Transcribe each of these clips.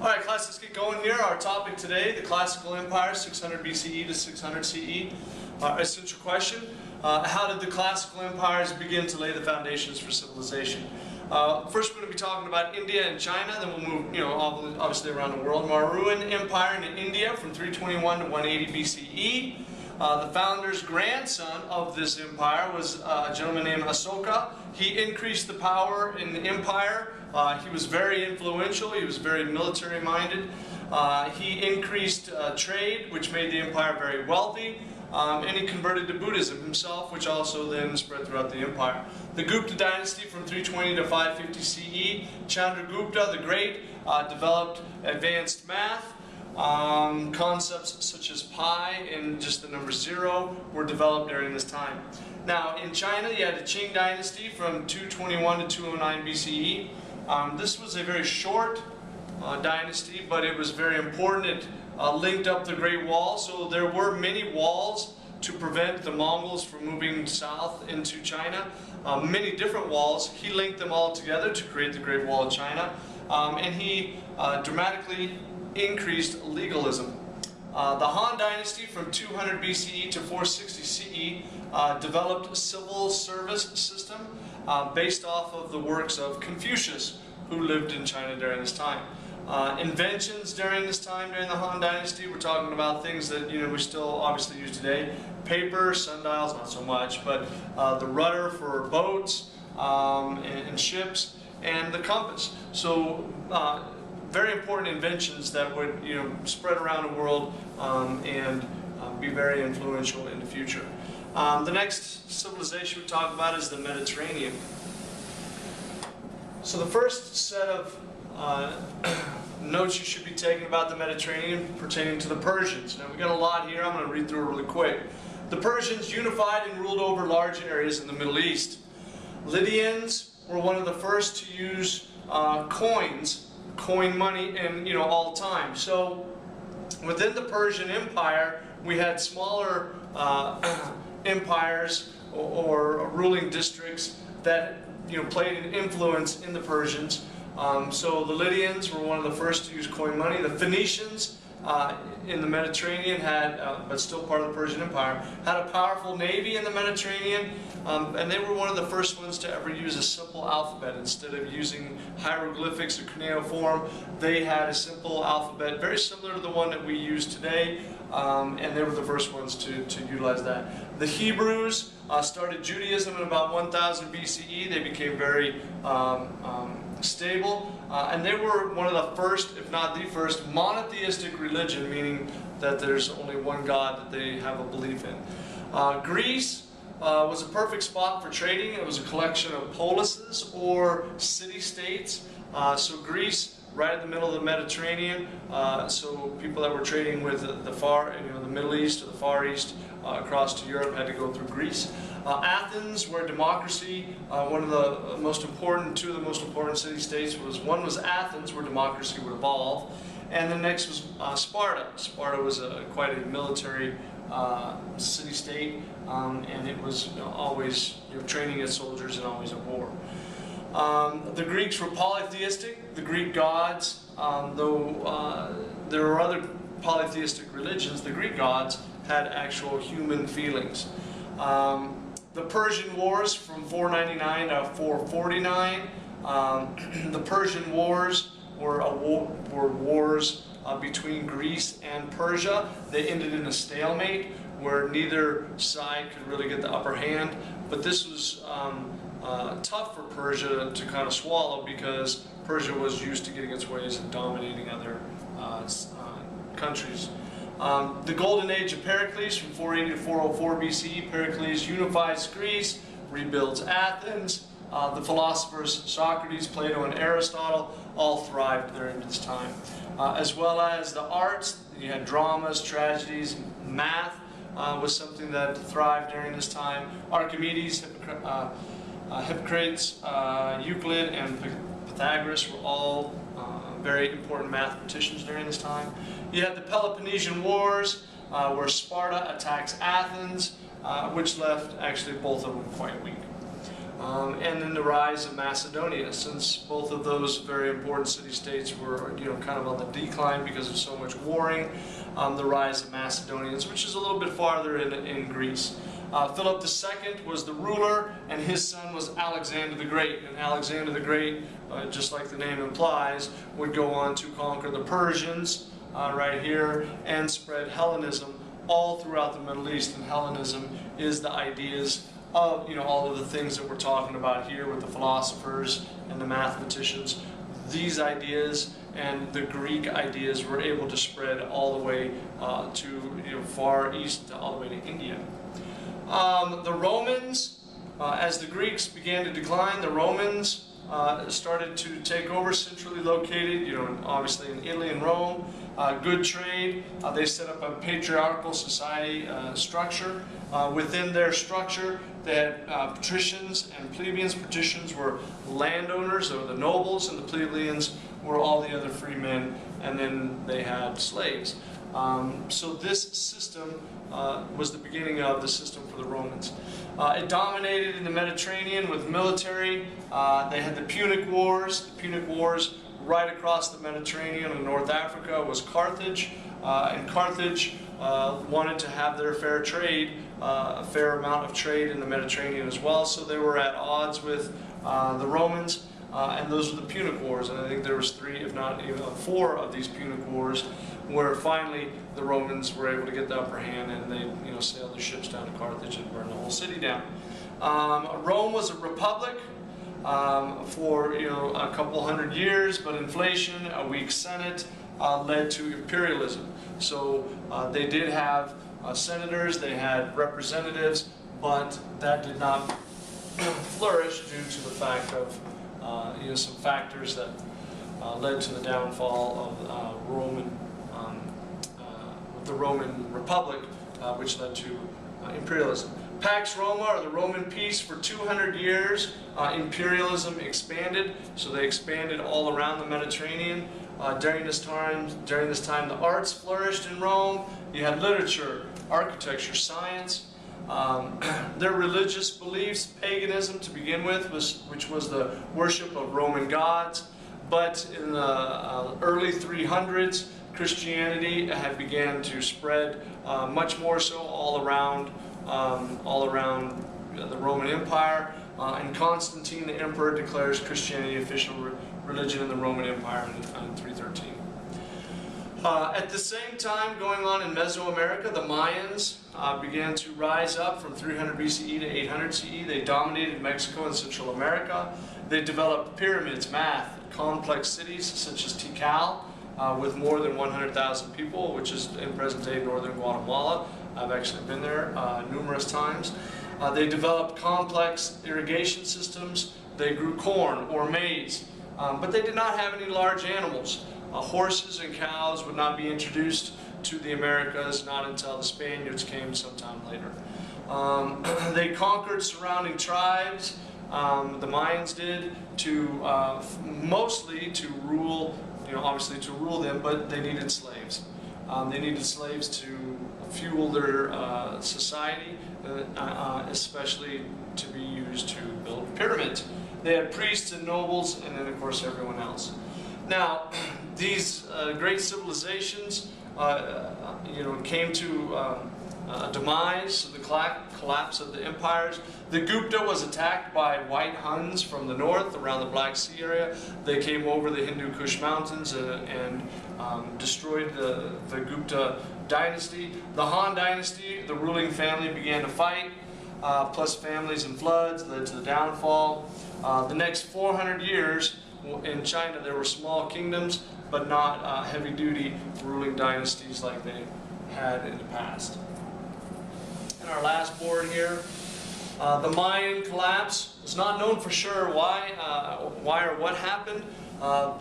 Alright class, let's get going here. Our topic today, the classical empire, 600 BCE to 600 CE. Essential question, how did the classical empires begin to lay the foundations for civilization? First we're going to be talking about India and China, then we'll move, obviously around the world. Mauryan Empire in India from 321 to 180 BCE. The founder's grandson of this empire was a gentleman named Asoka. He increased the power in the empire. He was very influential. He was very military-minded. He increased trade, which made the empire very wealthy. And he converted to Buddhism himself, which also then spread throughout the empire. The Gupta dynasty from 320 to 550 CE. Chandragupta the Great developed advanced math. Concepts such as pi and just the number 0 were developed during this time. Now in China you had the Qing dynasty from 221 to 209 BCE. This was a very short dynasty, but it was very important. It linked up the Great Wall, so there were many walls to prevent the Mongols from moving south into China. Many different walls. He linked them all together to create the Great Wall of China, and he dramatically increased legalism. The Han Dynasty from 200 BCE to 460 CE developed a civil service system based off of the works of Confucius, who lived in China during this time. Inventions during this time, during the Han Dynasty, we're talking about things that we still obviously use today. Paper, sundials, not so much, but the rudder for boats and ships, and the compass. So very important inventions that would spread around the world and be very influential in the future. The next civilization we talk about is the Mediterranean. So the first set of notes you should be taking about the Mediterranean pertaining to the Persians. Now we got a lot here, I'm going to read through it really quick. The Persians unified and ruled over large areas in the Middle East. Lydians were one of the first to use coin money in all time. So within the Persian Empire we had smaller empires or ruling districts that played an influence in the Persians. So the Lydians were one of the first to use coin money. The Phoenicians in the Mediterranean had, but still part of the Persian Empire, had a powerful navy in the Mediterranean, and they were one of the first ones to ever use a simple alphabet. Instead of using hieroglyphics or cuneiform, they had a simple alphabet, very similar to the one that we use today, and they were the first ones to utilize that. The Hebrews started Judaism in about 1000 BCE. They became very stable, and they were one of the first, if not the first, monotheistic religion, meaning that there's only one God that they have a belief in. Greece was a perfect spot for trading. It was a collection of polises or city-states. So Greece, right in the middle of the Mediterranean, so people that were trading with the Middle East or the Far East across to Europe had to go through Greece. Athens, where democracy, two of the most important city-states one was Athens, where democracy would evolve, and the next was Sparta. Sparta was quite a military city-state, and it was always training its soldiers and always at war. The Greeks were polytheistic. The Greek gods, though there were other polytheistic religions, the Greek gods had actual human feelings. The Persian Wars from 499 to 449. The Persian Wars were wars between Greece and Persia. They ended in a stalemate where neither side could really get the upper hand. But this was tough for Persia to kind of swallow, because Persia was used to getting its ways and dominating other countries. The Golden Age of Pericles from 480 to 404 BCE. Pericles unifies Greece, rebuilds Athens. The philosophers Socrates, Plato, and Aristotle all thrived during this time. As well as the arts, you had dramas, tragedies, math was something that thrived during this time. Archimedes, Hippocrates, Euclid, and Pythagoras were all very important mathematicians during this time. You had the Peloponnesian Wars, where Sparta attacks Athens, which left actually both of them quite weak. and then the rise of Macedonia, since both of those very important city-states were, kind of on the decline because of so much warring. The rise of Macedonians, which is a little bit farther in Greece. Philip II was the ruler, and his son was Alexander the Great. And Alexander the Great, just like the name implies, would go on to conquer the Persians right here and spread Hellenism all throughout the Middle East. And Hellenism is the ideas of all of the things that we're talking about here with the philosophers and the mathematicians. These ideas and the Greek ideas were able to spread all the way to far east, all the way to India. The Romans, as the Greeks began to decline, the Romans started to take over, centrally located, obviously in Italy and Rome. Good trade. They set up a patriarchal society structure. Within their structure, they had patricians and plebeians. Patricians were landowners, or the nobles, and the plebeians were all the other free men, and then they had slaves. So this system was the beginning of the system for the Romans. It dominated in the Mediterranean with military. They had the Punic Wars. The Punic Wars right across the Mediterranean in North Africa was Carthage. And Carthage wanted to have their fair trade, a fair amount of trade in the Mediterranean as well. So they were at odds with the Romans. And those were the Punic Wars, and I think there was 3, if not even 4 of these Punic Wars, where finally the Romans were able to get the upper hand, and they sailed their ships down to Carthage and burned the whole city down. Rome was a republic for a couple hundred years, but inflation, a weak senate, led to imperialism. So they did have senators, they had representatives, but that did not flourish due to the fact of some factors that led to the downfall of the Roman Republic, which led to imperialism. Pax Roma, or the Roman peace, for 200 years, imperialism expanded, so they expanded all around the Mediterranean. During this time, the arts flourished in Rome. You had literature, architecture, science. Their religious beliefs, paganism to begin with, which was the worship of Roman gods. But in the early 300s, Christianity had began to spread much more so all around the Roman Empire. And Constantine, the emperor, declares Christianity official religion in the Roman Empire in 313. At the same time, going on in Mesoamerica, the Mayans began to rise up from 300 BCE to 800 CE. They dominated Mexico and Central America. They developed pyramids, math, complex cities such as Tikal, with more than 100,000 people, which is in present-day northern Guatemala. I've actually been there numerous times. They developed complex irrigation systems. They grew corn or maize, but they did not have any large animals. Horses and cows would not be introduced to the Americas, not until the Spaniards came sometime later. They conquered surrounding tribes, the Mayans did, mostly to rule, obviously to rule them, but they needed slaves. They needed slaves to fuel their society, especially to be used to build pyramids. They had priests and nobles, and then of course everyone else. Now, these great civilizations, came to a demise, so the collapse of the empires. The Gupta was attacked by white Huns from the north, around the Black Sea area. They came over the Hindu Kush mountains and destroyed the Gupta dynasty. The Han dynasty, the ruling family, began to fight, plus families and floods led to the downfall. The next 400 years, in China, there were small kingdoms, but not heavy-duty ruling dynasties like they had in the past. And our last board here, the Mayan collapse. It's not known for sure why or what happened.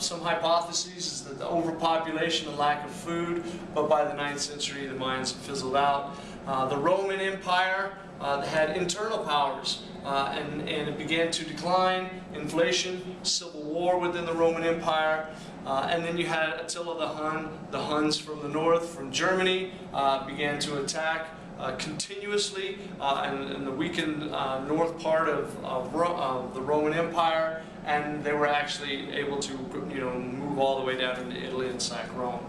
Some hypotheses is that the overpopulation and lack of food, but by the 9th century, the Mayans fizzled out. The Roman Empire had internal powers, and it began to decline. Inflation, civil war within the Roman Empire, and then you had Attila the Hun. The Huns from the north, from Germany, began to attack continuously in the weakened north part of the Roman Empire, and they were actually able to, move all the way down into Italy and sack Rome.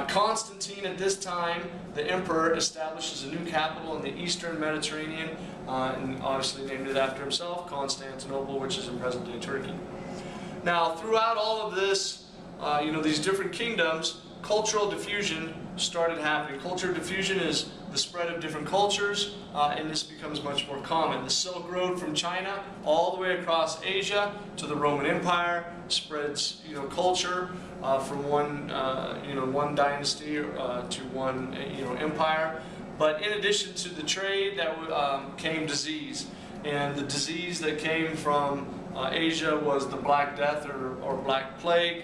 Constantine, at this time, the emperor, establishes a new capital in the eastern Mediterranean, and obviously named it after himself, Constantinople, which is in present-day Turkey. Now, throughout all of this, these different kingdoms, cultural diffusion started happening. Cultural diffusion is the spread of different cultures, and this becomes much more common. The Silk Road from China all the way across Asia to the Roman Empire spreads, culture from one dynasty to one, empire. But in addition to the trade, that came disease, and the disease that came from Asia was the Black Death or Black Plague,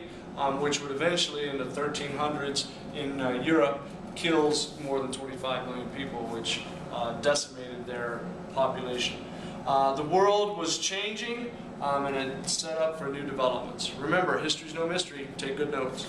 which would eventually, in the 1300s in Europe, kills more than 25 million people, which decimated their population. The world was changing, and it set up for new developments. Remember, history's no mystery. Take good notes.